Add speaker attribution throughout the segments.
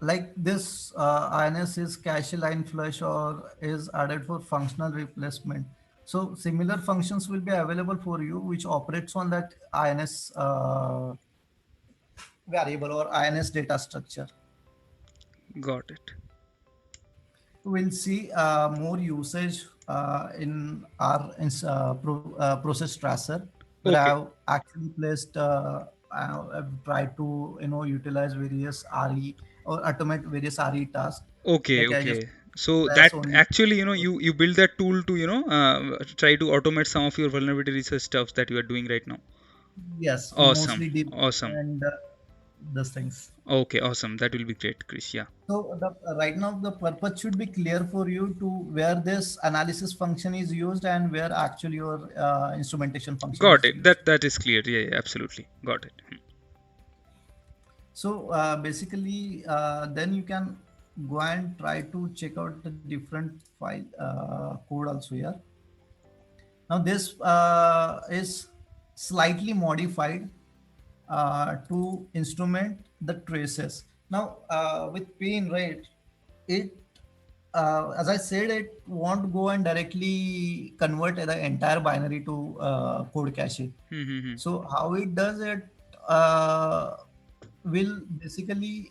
Speaker 1: like this INS is cache line flush or is added for functional replacement. So similar functions will be available for you, which operates on that INS variable or INS data structure.
Speaker 2: Got it.
Speaker 1: We'll see more usage in our process tracer, where I
Speaker 2: Okay.
Speaker 1: have actually placed, I've tried to utilize various RE or automate various RE tasks.
Speaker 2: Okay,
Speaker 1: Like I just
Speaker 2: okay. So
Speaker 1: press
Speaker 2: that
Speaker 1: only.
Speaker 2: actually, you build that tool to, try to automate some of your vulnerability research stuff that you are doing right now.
Speaker 1: Yes,
Speaker 2: Awesome.
Speaker 1: mostly deep
Speaker 2: Awesome.
Speaker 1: and those things.
Speaker 2: Okay, awesome. That will be great, Chris. Yeah.
Speaker 1: So right now the purpose should be clear for you to where this analysis function is used and where actually your instrumentation function
Speaker 2: Got
Speaker 1: is
Speaker 2: it.
Speaker 1: used.
Speaker 2: That is clear. Yeah, yeah, absolutely. Got it.
Speaker 1: So basically, then you can go and try to check out the different file code also here. Now this is slightly modified to instrument the traces. Now with pain, right? It as I said, it won't go and directly convert the entire binary to code cache.
Speaker 2: Hmm.
Speaker 1: So how it does it uh, will basically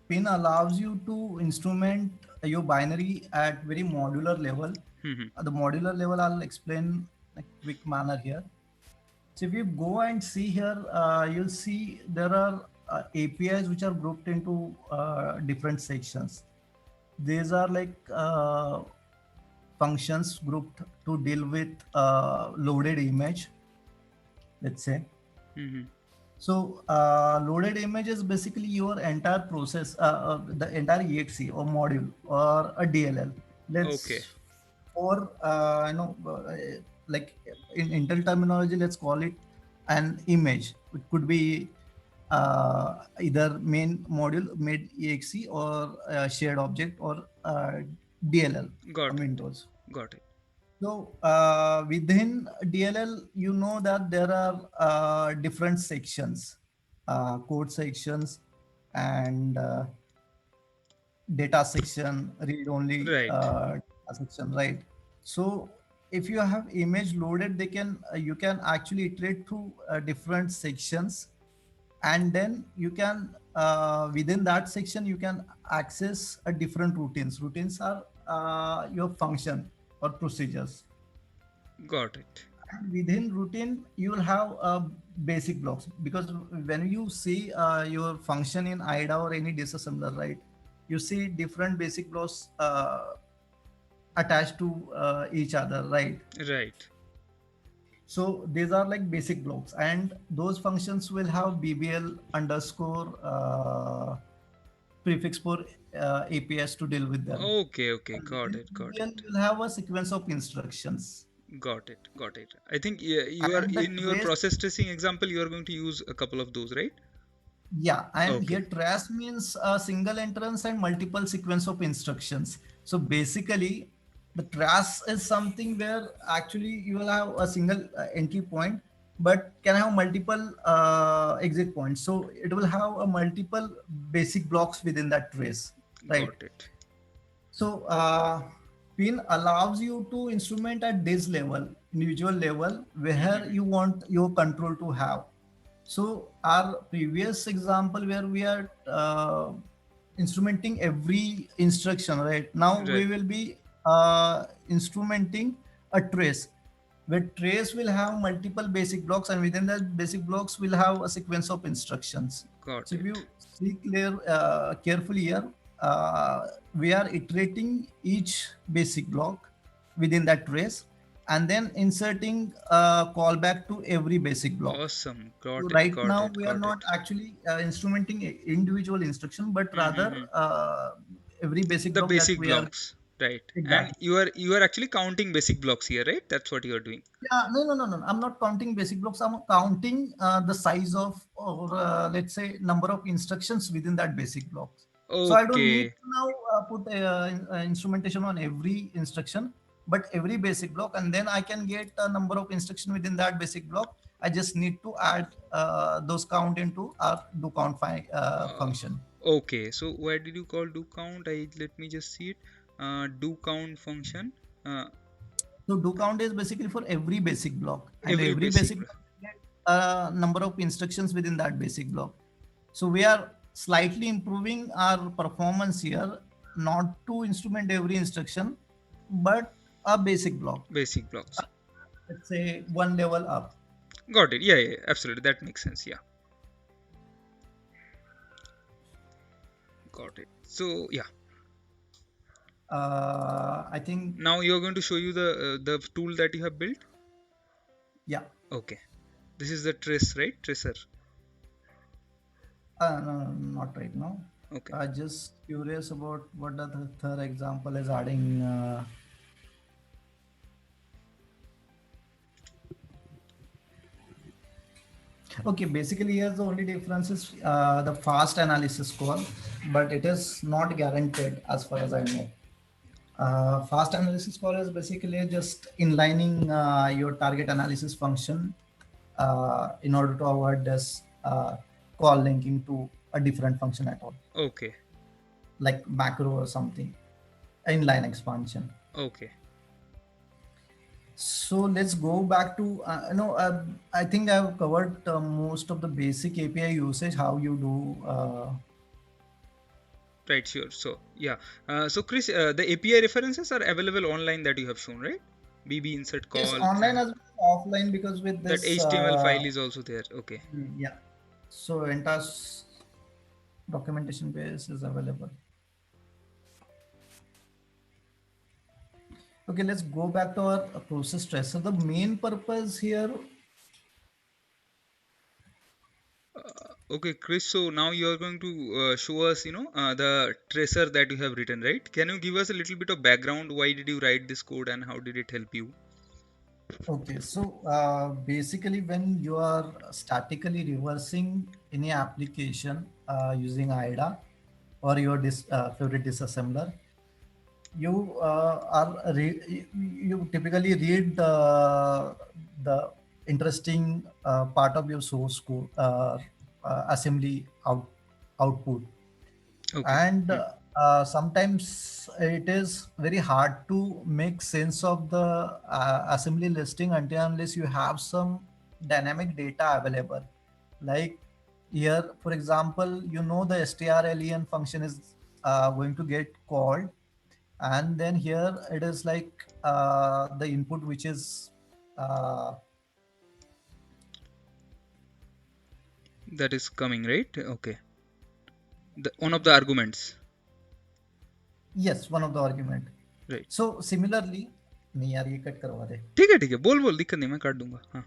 Speaker 1: pin allows you to instrument your binary at very modular level.
Speaker 2: Hmm.
Speaker 1: The modular level I'll explain in a quick manner here. So if you go and see here, you'll see there are APIs which are grouped into different sections. These are like functions grouped to deal with loaded image, let's say.
Speaker 2: Hmm.
Speaker 1: So loaded image is basically your entire process, the entire exe or module or a DLL.
Speaker 2: Okay.
Speaker 1: Let's or like in Intel terminology, let's call it an image. It could be either main module, main exe, or shared object or DLL on
Speaker 2: Got it.
Speaker 1: Windows.
Speaker 2: Got it.
Speaker 1: So within DLL, you know that there are different sections, code sections, and data section, read only
Speaker 2: Right.
Speaker 1: data section, right? So if you have image loaded, they can you can actually iterate through different sections, and then you can within that section you can access a different routines. Routines are your function or procedures.
Speaker 2: Got it.
Speaker 1: And within routine you will have basic blocks, because when you see your function in IDA or any disassembler, right, you see different basic blocks attached to each other, right?
Speaker 2: Right.
Speaker 1: So these are like basic blocks, and those functions will have bbl underscore prefix for APIs to deal with them.
Speaker 2: Okay, okay.
Speaker 1: And
Speaker 2: Got
Speaker 1: within
Speaker 2: it. Got
Speaker 1: bbl
Speaker 2: it.
Speaker 1: you'll have a sequence of instructions.
Speaker 2: Got it. Got it. I think you are
Speaker 1: And the
Speaker 2: in your
Speaker 1: trace,
Speaker 2: process tracing example, you are going to use a couple of those, right?
Speaker 1: yeah, and here
Speaker 2: Okay.
Speaker 1: trace means a single entrance and multiple sequence of instructions. So basically, the trace is something where actually you will have a single entry point, but can have multiple exit points. So it will have a multiple basic blocks within that trace, right?
Speaker 2: Got it.
Speaker 1: So pin allows you to instrument at this level, individual level, where
Speaker 2: Hmm.
Speaker 1: you want your control to have. So our previous example where we are instrumenting every instruction, right? Now we
Speaker 2: Right.
Speaker 1: will be instrumenting a trace, where trace will have multiple basic blocks, and within that basic blocks will have a sequence of instructions.
Speaker 2: Got
Speaker 1: So if
Speaker 2: it.
Speaker 1: you see carefully here, we are iterating each basic block within that trace, and then inserting a callback to every basic block.
Speaker 2: Awesome.
Speaker 1: So
Speaker 2: Got it.
Speaker 1: right
Speaker 2: Got
Speaker 1: now
Speaker 2: it.
Speaker 1: we are
Speaker 2: Got
Speaker 1: not
Speaker 2: it.
Speaker 1: actually instrumenting individual instruction, but rather
Speaker 2: Hmm.
Speaker 1: every basic
Speaker 2: The
Speaker 1: block that
Speaker 2: basic
Speaker 1: we are
Speaker 2: blocks. Right. And
Speaker 1: exactly.
Speaker 2: you are actually counting basic blocks here, right? That's what you are doing.
Speaker 1: Yeah, no. I'm not counting basic blocks. I'm counting the size of, or let's say, number of instructions within that basic blocks. So I don't need
Speaker 2: Okay.
Speaker 1: to now put instrumentation on every instruction, but every basic block, and then I can get a number of instruction within that basic block, I just need to add those count into our do count function.
Speaker 2: Okay, so why did you call do count? Let me just see it. Do count function.
Speaker 1: So do count is basically for every basic block, and
Speaker 2: Every
Speaker 1: every
Speaker 2: basic.
Speaker 1: basic block will get a number of instructions within that basic block. So we are slightly improving our performance here, not to instrument every instruction, but a basic block.
Speaker 2: Basic blocks.
Speaker 1: Let's say one level up.
Speaker 2: Got it. Yeah, yeah, absolutely. That makes sense. Yeah, got it. So yeah,
Speaker 1: I think,
Speaker 2: now you're going to show you the tool that you have built.
Speaker 1: yeah.
Speaker 2: Okay, this is the trace, right? Tracer.
Speaker 1: No, not right now.
Speaker 2: Okay.
Speaker 1: Just curious about what the third example is adding. Okay, basically here the only difference is the fast analysis score, but it is not guaranteed as far as I know. Fast analysis score is basically just inlining your target analysis function in order to avoid this call linking to a different function at all,
Speaker 2: Okay.
Speaker 1: like macro or something, inline expansion.
Speaker 2: Okay.
Speaker 1: So let's go back to I think I've covered most of the basic API usage, how you do.
Speaker 2: Right. Sure. So yeah. So Chris, the API references are available online that you have shown, right? BB insert
Speaker 1: Yes,
Speaker 2: call
Speaker 1: online
Speaker 2: and
Speaker 1: as well as offline, because with
Speaker 2: that
Speaker 1: this
Speaker 2: HTML file is also there. Okay.
Speaker 1: yeah, so entire documentation base is available. Okay, let's go back to our process stress. So the main purpose here,
Speaker 2: Okay, Chris. So now you are going to show us, the tracer that you have written, right? Can you give us a little bit of background? Why did you write this code and how did it help you?
Speaker 1: okay, so basically when you are statically reversing any application using IDA or your favorite disassembler, you you typically read the interesting part of your source code assembly output,
Speaker 2: Okay.
Speaker 1: and sometimes it is very hard to make sense of the assembly listing until unless you have some dynamic data available. Like here, for example, the strlen function is going to get called, and then here it is like the input which is uh,
Speaker 2: That is coming, right? Okay. One of the arguments.
Speaker 1: yes, one of the argument.
Speaker 2: Right.
Speaker 1: So similarly, नहीं यार ये cut करवा दे.
Speaker 2: ठीक है बोल बोल दिक्कत नहीं मैं काट दूंगा हाँ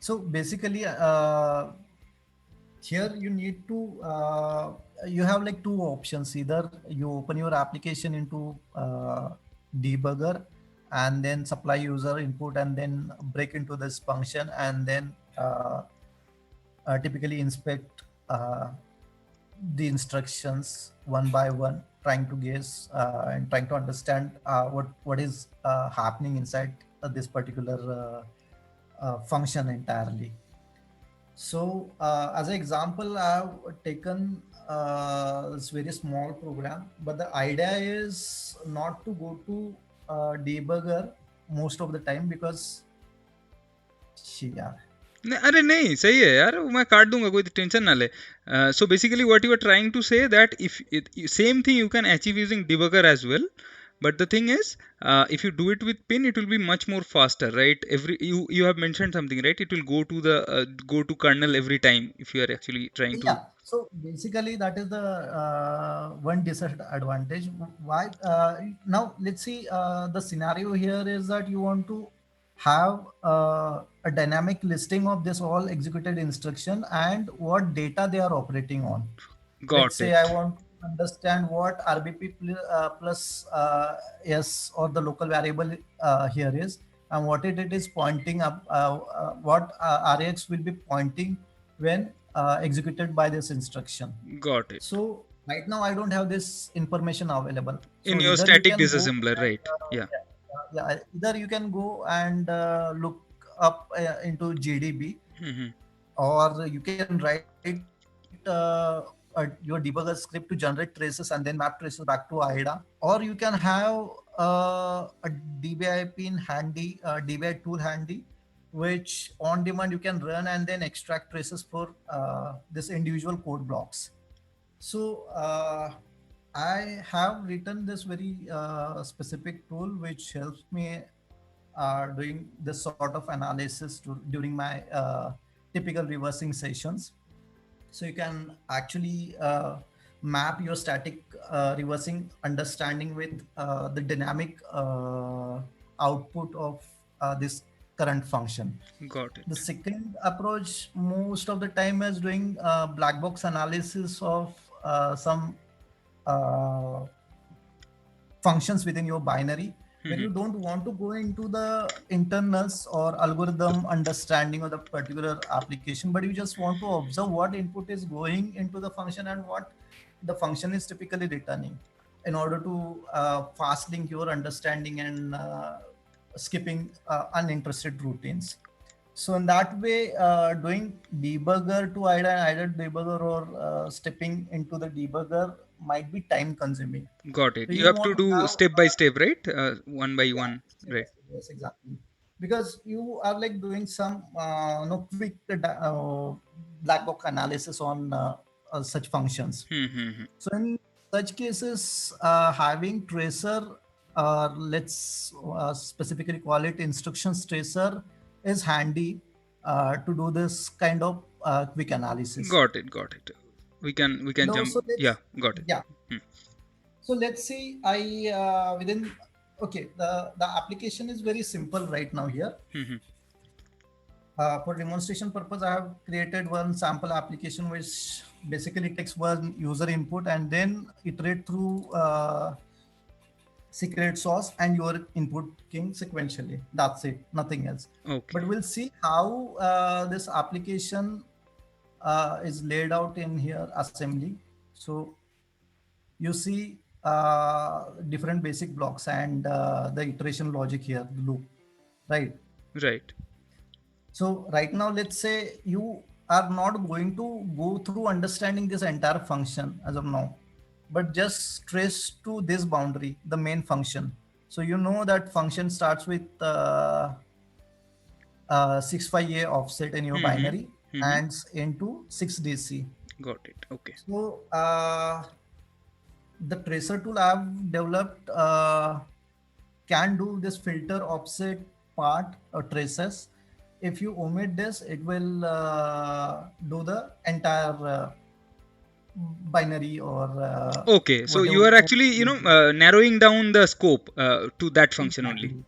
Speaker 1: So basically here you need to you have like two options. Either you open your application into debugger and then supply user input and then break into this function, and then typically inspect the instructions one by one, trying to guess and trying to understand what is happening inside this particular function entirely. So as an example, I've taken this very small program, but the idea is not to go to debugger most of the time because yeah.
Speaker 2: अरे नहीं सही है यार मैं काट दूंगा कोई tension ना ले so basically what you are trying to say that if same thing you can achieve using debugger as well, but the thing is if you do it with pin it will be much more faster, right? You have mentioned something, right? It will go to kernel every time if you are actually trying to.
Speaker 1: Yeah. So basically, that is the one disadvantage. Why? Now let's see. The scenario here is that you want to have a dynamic listing of this all executed instruction and what data they are operating on. Let's
Speaker 2: Got
Speaker 1: say
Speaker 2: it.
Speaker 1: I want to understand what RBP plus S or the local variable here is, and what it is pointing up, what RAX will be pointing when executed by this instruction.
Speaker 2: Got it.
Speaker 1: So right now I don't have this information available.
Speaker 2: In
Speaker 1: So
Speaker 2: your
Speaker 1: either you
Speaker 2: static
Speaker 1: can go
Speaker 2: disassembler, right?
Speaker 1: and,
Speaker 2: Yeah.
Speaker 1: yeah, either you can go and look up into GDB,
Speaker 2: Mm-hmm.
Speaker 1: or you can write your debugger script to generate traces and then map traces back to IDA, or you can have a DBI pin handy, DBI tool handy, which on demand you can run and then extract traces for this individual code blocks. So I have written this very specific tool which helps me doing this sort of analysis during my typical reversing sessions. So you can actually map your static reversing understanding with the dynamic output of this current function.
Speaker 2: Got
Speaker 1: The
Speaker 2: it.
Speaker 1: second approach most of the time is doing black box analysis of some uh, functions within your binary, where
Speaker 2: Mm-hmm.
Speaker 1: you don't want to go into the internals or algorithm understanding of the particular application, but you just want to observe what input is going into the function and what the function is typically returning, in order to fast link your understanding and skipping uninterested routines. So in that way, doing debugger to IDA and IDA to debugger, or stepping into the debugger, might be time consuming.
Speaker 2: Got it.
Speaker 1: So
Speaker 2: You
Speaker 1: you
Speaker 2: have
Speaker 1: want
Speaker 2: to
Speaker 1: to
Speaker 2: do
Speaker 1: have,
Speaker 2: step by step, right? One by
Speaker 1: yeah,
Speaker 2: one,
Speaker 1: step by
Speaker 2: right?
Speaker 1: step, yes, exactly. Because you are like doing some no quick black box analysis on such functions.
Speaker 2: Mm-hmm.
Speaker 1: So in such cases, having tracer, let's specifically call it instructions tracer, is handy to do this kind of quick analysis.
Speaker 2: Got it. Got it. We can
Speaker 1: And
Speaker 2: jump.
Speaker 1: also
Speaker 2: Yeah,
Speaker 1: let's,
Speaker 2: got it.
Speaker 1: yeah.
Speaker 2: Hmm.
Speaker 1: So let's see, I within, okay, the application is very simple right now here.
Speaker 2: Mm-hmm.
Speaker 1: For demonstration purpose, I have created one sample application which basically takes one user input and then iterate through secret sauce and your input king sequentially. That's it, nothing else.
Speaker 2: Okay.
Speaker 1: But we'll see how this application is laid out in here assembly. So you see different basic blocks and the iteration logic here, the loop, right?
Speaker 2: Right.
Speaker 1: So right now, let's say you are not going to go through understanding this entire function as of now, but just trace to this boundary, the main function. So you know that function starts with 65A offset in your
Speaker 2: Mm-hmm.
Speaker 1: binary
Speaker 2: Mm-hmm.
Speaker 1: and into 6DC.
Speaker 2: Got it. Okay.
Speaker 1: So the tracer tool I've developed can do this filter offset part or traces. If you omit this, it will do the entire binary or
Speaker 2: Okay. So
Speaker 1: whatever
Speaker 2: you are
Speaker 1: code
Speaker 2: actually,
Speaker 1: you do.
Speaker 2: narrowing down the scope to that function only.
Speaker 1: Exactly.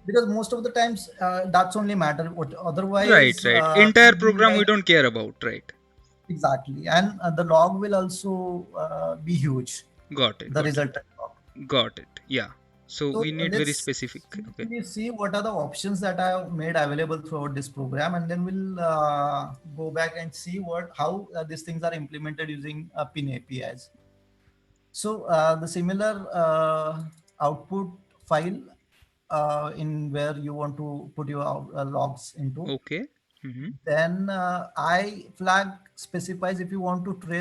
Speaker 1: Because most of the times that's only matter.
Speaker 2: Right.
Speaker 1: Otherwise,
Speaker 2: Right. Entire
Speaker 1: you'll be
Speaker 2: program we
Speaker 1: like,
Speaker 2: don't care about. Right.
Speaker 1: exactly, and the log will also be huge.
Speaker 2: Got it.
Speaker 1: The
Speaker 2: Got it.
Speaker 1: resultant log.
Speaker 2: Got it. Yeah. So
Speaker 1: So
Speaker 2: we need very
Speaker 1: let's
Speaker 2: specific. Okay.
Speaker 1: simply see what are the options that I have made available throughout this program, and then we'll go back and see what how these things are implemented using PIN APIs. So the similar output file in where you want to put your logs into.
Speaker 2: Okay. Mm-hmm.
Speaker 1: Then I flag specifies if you want to trace